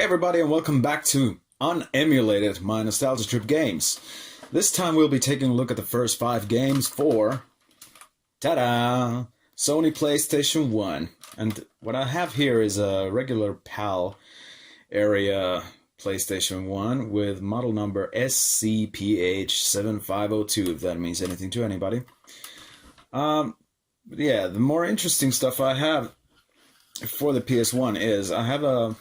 everybody, and welcome back to Unemulated, my nostalgia trip games. This time we'll be taking a look at the first 5 games for, ta-da, Sony Playstation 1. And what I have here is a regular PAL area PlayStation 1 with model number SCPH7502, if that means anything to anybody. Yeah, the more interesting stuff I have for the PS1 is I have a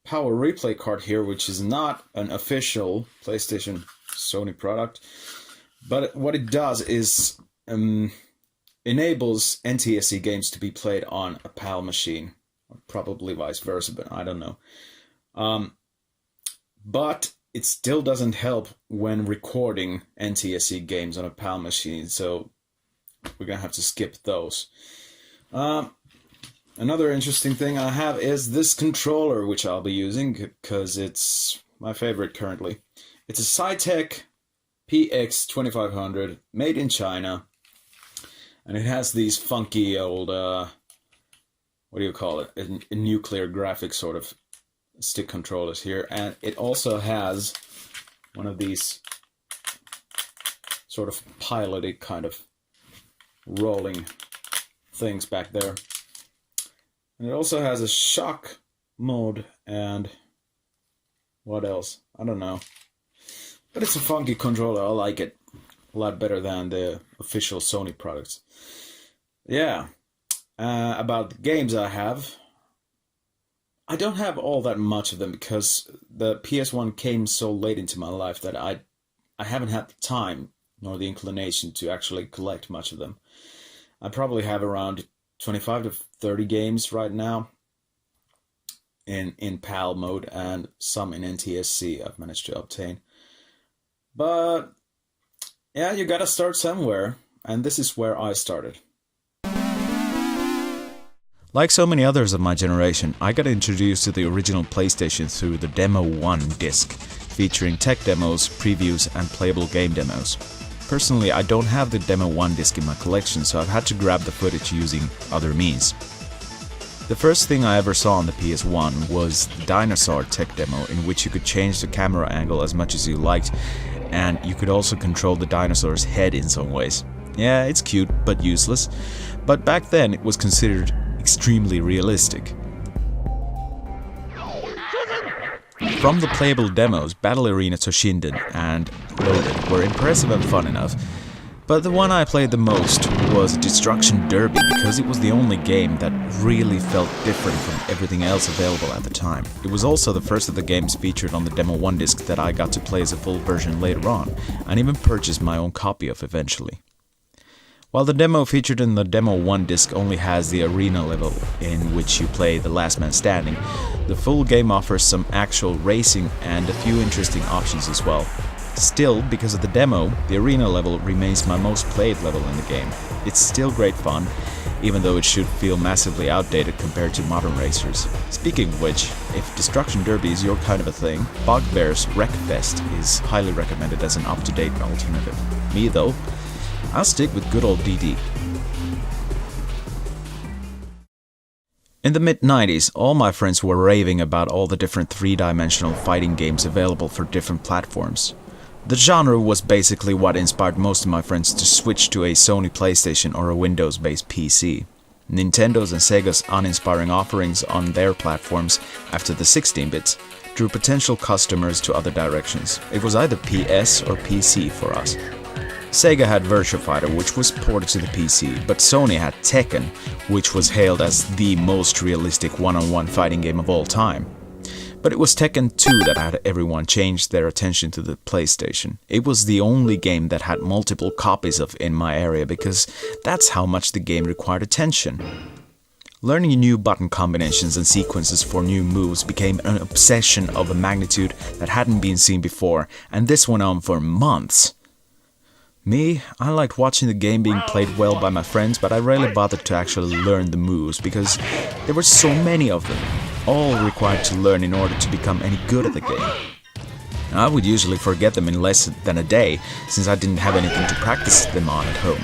power replay card here, which is not an official PlayStation Sony product, but what it does is enables NTSC games to be played on a PAL machine, or probably vice versa, but I don't know. But it still doesn't help when recording NTSC games on a PAL machine, so we're gonna have to skip those. Another interesting thing I have is this controller, which I'll be using because it's my favorite currently. It's a Cytec PX2500, made in China, and it has these funky old, what do you call it, a nuclear graphics sort of stick controllers here, and it also has one of these sort of piloted kind of rolling things back there. And it also has a shock mode and what else? I don't know. But it's a funky controller. I like it a lot better than the official Sony products. Yeah. About the games I have, I don't have all that much of them because the PS1 came so late into my life that I haven't had the time nor the inclination to actually collect much of them. I probably have around 25 to 30 games right now in PAL mode, and some in NTSC I've managed to obtain. But yeah, you gotta start somewhere, and this is where I started. Like so many others of my generation, I got introduced to the original PlayStation through the Demo 1 disc, featuring tech demos, previews, and playable game demos. Personally, I don't have the Demo 1 disc in my collection, so I've had to grab the footage using other means. The first thing I ever saw on the PS1 was the Dinosaur tech demo, in which you could change the camera angle as much as you liked, and you could also control the dinosaur's head in some ways. Yeah, it's cute, but useless, but back then it was considered extremely realistic. From the playable demos, Battle Arena Toshinden and Loaded were impressive and fun enough, but the one I played the most was Destruction Derby because it was the only game that really felt different from everything else available at the time. It was also the first of the games featured on the Demo 1 disc that I got to play as a full version later on, and even purchased my own copy of eventually. While the demo featured in the Demo 1 disc only has the arena level in which you play the last man standing, the full game offers some actual racing and a few interesting options as well. Still, because of the demo, the arena level remains my most played level in the game. It's still great fun, even though it should feel massively outdated compared to modern racers. Speaking of which, if Destruction Derby is your kind of a thing, Bugbear's Wreckfest is highly recommended as an up-to-date alternative. Me though, I'll stick with good old DD. In the mid-90s, all my friends were raving about all the different three-dimensional fighting games available for different platforms. The genre was basically what inspired most of my friends to switch to a Sony PlayStation or a Windows-based PC. Nintendo's and Sega's uninspiring offerings on their platforms after the 16-bits drew potential customers to other directions. It was either PS or PC for us. Sega had Virtua Fighter, which was ported to the PC, but Sony had Tekken, which was hailed as the most realistic one-on-one fighting game of all time. But it was Tekken 2 that had everyone change their attention to the PlayStation. It was the only game that had multiple copies of in my area because that's how much the game required attention. Learning new button combinations and sequences for new moves became an obsession of a magnitude that hadn't been seen before, and this went on for months. Me, I liked watching the game being played well by my friends, but I rarely bothered to actually learn the moves because there were so many of them, all required to learn in order to become any good at the game. I would usually forget them in less than a day, since I didn't have anything to practice them on at home.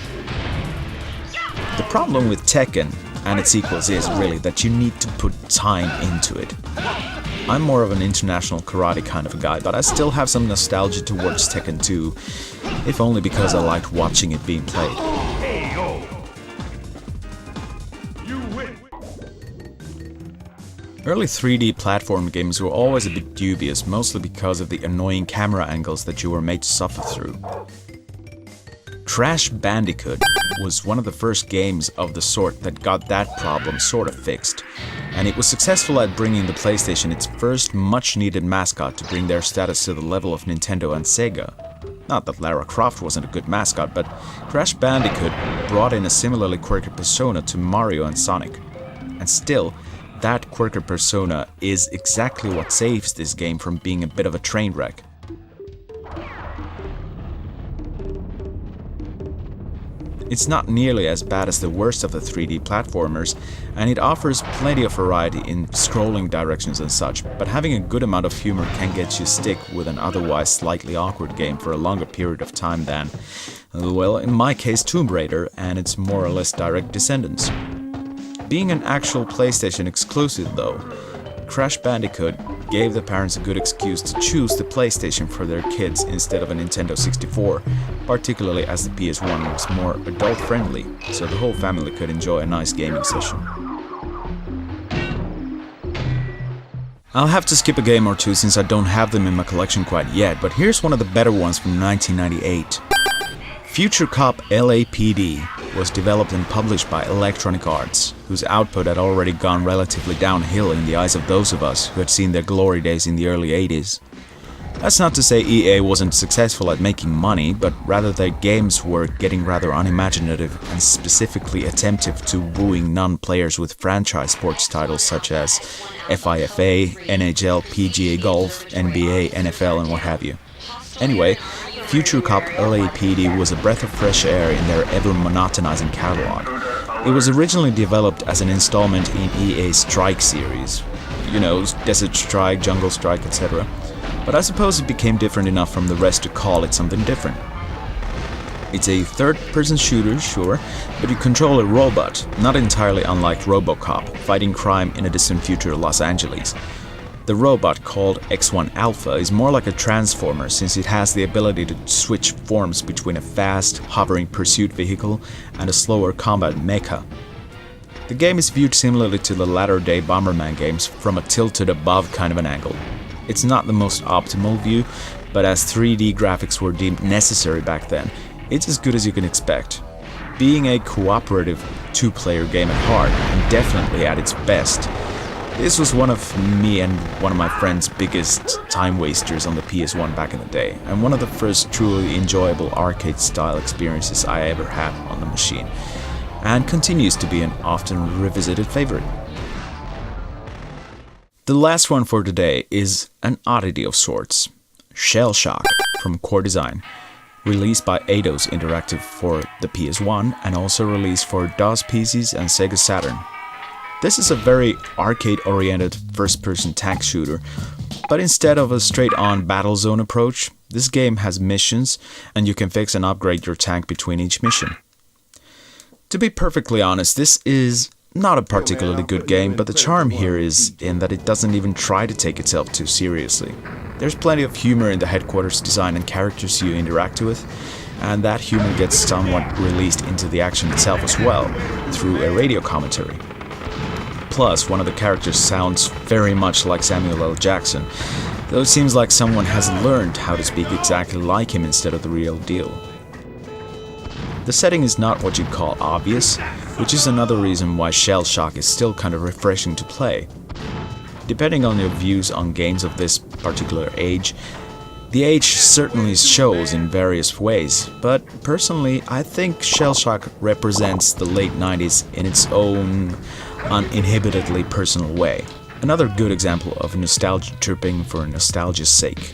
The problem with Tekken and its sequels is really that you need to put time into it. I'm more of an international karate kind of a guy, but I still have some nostalgia towards Tekken 2, if only because I liked watching it being played. Early 3D platform games were always a bit dubious, mostly because of the annoying camera angles that you were made to suffer through. Crash Bandicoot was one of the first games of the sort that got that problem sort of fixed, and it was successful at bringing the PlayStation its first much-needed mascot to bring their status to the level of Nintendo and Sega. Not that Lara Croft wasn't a good mascot, but Crash Bandicoot brought in a similarly quirky persona to Mario and Sonic. And still, that quirky persona is exactly what saves this game from being a bit of a train wreck. It's not nearly as bad as the worst of the 3D platformers, and it offers plenty of variety in scrolling directions and such, but having a good amount of humor can get you stick with an otherwise slightly awkward game for a longer period of time than, well, in my case, Tomb Raider and its more or less direct descendants. Being an actual PlayStation exclusive though, Crash Bandicoot gave the parents a good excuse to choose the PlayStation for their kids instead of a Nintendo 64, particularly as the PS1 was more adult-friendly, so the whole family could enjoy a nice gaming session. I'll have to skip a game or two since I don't have them in my collection quite yet, but here's one of the better ones from 1998. Future Cop L.A.P.D. was developed and published by Electronic Arts, whose output had already gone relatively downhill in the eyes of those of us who had seen their glory days in the early 80s. That's not to say EA wasn't successful at making money, but rather their games were getting rather unimaginative and specifically attemptive to wooing non-players with franchise sports titles such as FIFA, NHL, PGA Golf, NBA, NFL, and what have you. Anyway, Future Cop L.A.P.D. was a breath of fresh air in their ever-monotonizing catalog. It was originally developed as an installment in EA's Strike series. You know, Desert Strike, Jungle Strike, etc. But I suppose it became different enough from the rest to call it something different. It's a third-person shooter, sure, but you control a robot, not entirely unlike RoboCop, fighting crime in a distant future Los Angeles. The robot, called X1 Alpha, is more like a transformer since it has the ability to switch forms between a fast, hovering pursuit vehicle and a slower combat mecha. The game is viewed similarly to the latter-day Bomberman games from a tilted above kind of an angle. It's not the most optimal view, but as 3D graphics were deemed necessary back then, it's as good as you can expect. Being a cooperative two-player game at heart, and definitely at its best, this was one of me and one of my friends' biggest time wasters on the PS1 back in the day, and one of the first truly enjoyable arcade-style experiences I ever had on the machine, and continues to be an often revisited favorite. The last one for today is an oddity of sorts, Shellshock from Core Design, released by Eidos Interactive for the PS1 and also released for DOS PCs and Sega Saturn. This is a very arcade-oriented first-person tank shooter, but instead of a straight-on battle zone approach, this game has missions, and you can fix and upgrade your tank between each mission. To be perfectly honest, this is not a particularly good game, but the charm here is in that it doesn't even try to take itself too seriously. There's plenty of humor in the headquarters design and characters you interact with, and that humor gets somewhat released into the action itself as well, through a radio commentary. Plus, one of the characters sounds very much like Samuel L. Jackson, though it seems like someone has learned how to speak exactly like him instead of the real deal. The setting is not what you'd call obvious, which is another reason why Shellshock is still kind of refreshing to play. Depending on your views on games of this particular age, the age certainly shows in various ways, but personally I think Shellshock represents the late 90s in its own uninhibitedly personal way. Another good example of nostalgia tripping for nostalgia's sake.